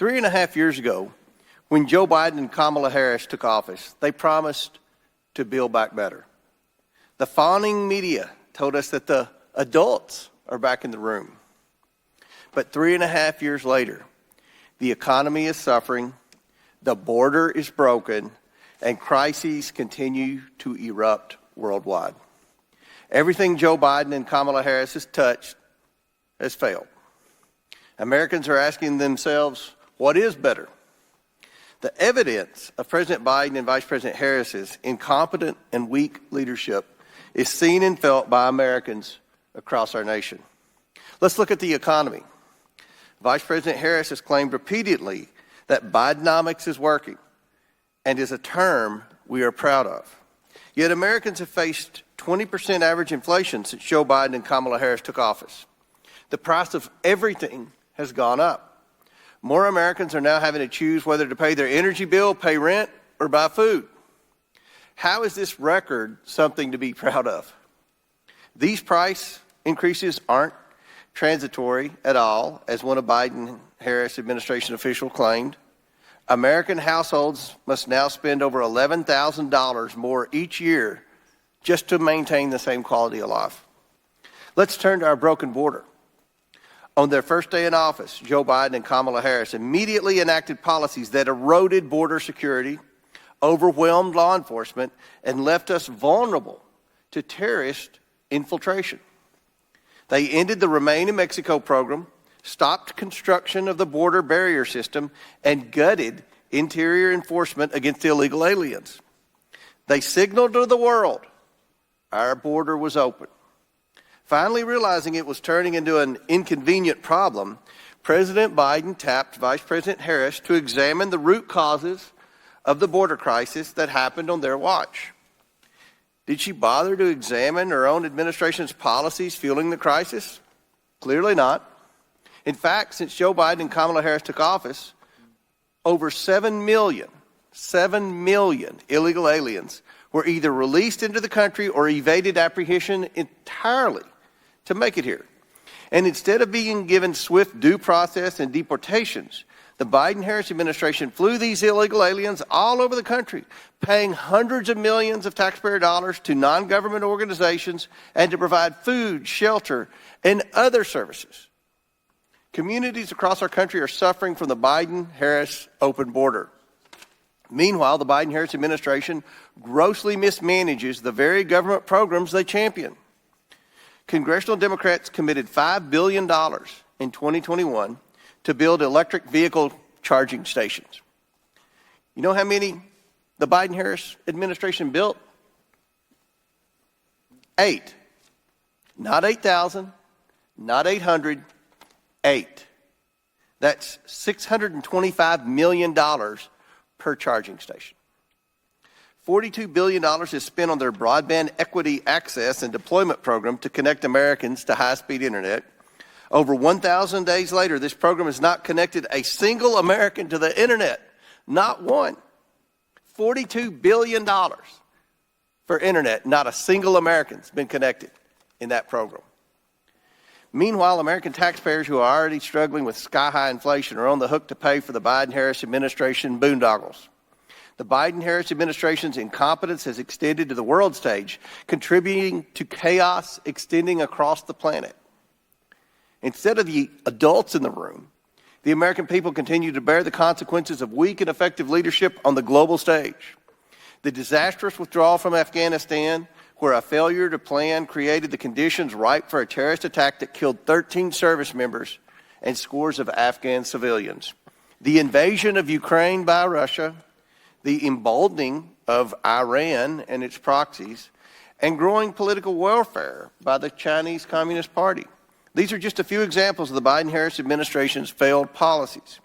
3.5 years ago, when Joe Biden and Kamala Harris took office, they promised to build back better. The fawning media told us that the adults are back in the room. But 3.5 years later, the economy is suffering, the border is broken, and crises continue to erupt worldwide. Everything Joe Biden and Kamala Harris has touched has failed. Americans are asking themselves, what is better? The evidence of President Biden and Vice President Harris's incompetent and weak leadership is seen and felt by Americans across our nation. Let's look at the economy. Vice President Harris has claimed repeatedly that Bidenomics is working and is a term we are proud of. Yet Americans have faced 20% average inflation since Joe Biden and Kamala Harris took office. The price of everything has gone up. More Americans are now having to choose whether to pay their energy bill, pay rent, or buy food. How is this record something to be proud of? These price increases aren't transitory at all, as one of Biden-Harris administration officials claimed. American households must now spend over $11,000 more each year just to maintain the same quality of life. Let's turn to our broken border. On their first day in office, Joe Biden and Kamala Harris immediately enacted policies that eroded border security, overwhelmed law enforcement, and left us vulnerable to terrorist infiltration. They ended the Remain in Mexico program, stopped construction of the border barrier system, and gutted interior enforcement against illegal aliens. They signaled to the world our border was open. Finally realizing it was turning into an inconvenient problem, President Biden tapped Vice President Harris to examine the root causes of the border crisis that happened on their watch. Did she bother to examine her own administration's policies fueling the crisis? Clearly not. In fact, since Joe Biden and Kamala Harris took office, over 7 million illegal aliens were either released into the country or evaded apprehension entirely to make it here. And instead of being given swift due process and deportations, the Biden-Harris administration flew these illegal aliens all over the country, paying hundreds of millions of taxpayer dollars to non-government organizations and to provide food, shelter, and other services. Communities across our country are suffering from the Biden-Harris open border. Meanwhile, the Biden-Harris administration grossly mismanages the very government programs they champion. Congressional Democrats committed $5 billion in 2021 to build electric vehicle charging stations. You know how many the Biden-Harris administration built? 8. Not 8,000, not 800, 8. That's $625 million per charging station. $42 billion is spent on their broadband equity access and deployment program to connect Americans to high-speed internet. Over 1,000 days later, this program has not connected a single American to the internet. Not one. $42 billion for internet. Not a single American's been connected in that program. Meanwhile, American taxpayers who are already struggling with sky-high inflation are on the hook to pay for the Biden-Harris administration boondoggles. The Biden-Harris administration's incompetence has extended to the world stage, contributing to chaos extending across the planet. Instead of the adults in the room, the American people continue to bear the consequences of weak and effective leadership on the global stage. The disastrous withdrawal from Afghanistan, where a failure to plan created the conditions ripe for a terrorist attack that killed 13 service members and scores of Afghan civilians. The invasion of Ukraine by Russia, the emboldening of Iran and its proxies, and growing political warfare by the Chinese Communist Party. These are just a few examples of the Biden-Harris administration's failed policies.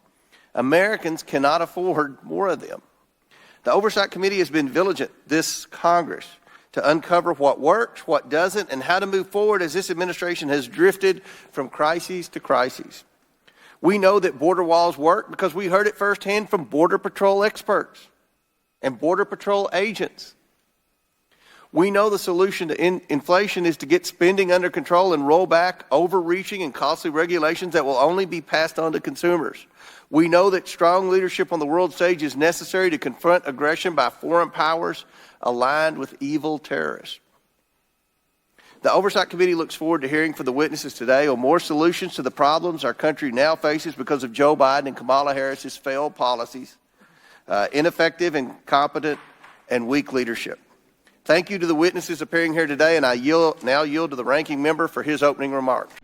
Americans cannot afford more of them. The Oversight Committee has been vigilant this Congress to uncover what works, what doesn't, and how to move forward as this administration has drifted from crises to crises. We know that border walls work because we heard it firsthand from Border Patrol experts and Border Patrol agents. We know the solution to inflation is to get spending under control and roll back overreaching and costly regulations that will only be passed on to consumers. We know that strong leadership on the world stage is necessary to confront aggression by foreign powers aligned with evil terrorists. The Oversight Committee looks forward to hearing from the witnesses today on more solutions to the problems our country now faces because of Joe Biden and Kamala Harris's failed policies, ineffective, incompetent, and weak leadership. Thank you to the witnesses appearing here today, and I now yield to the ranking member for his opening remarks.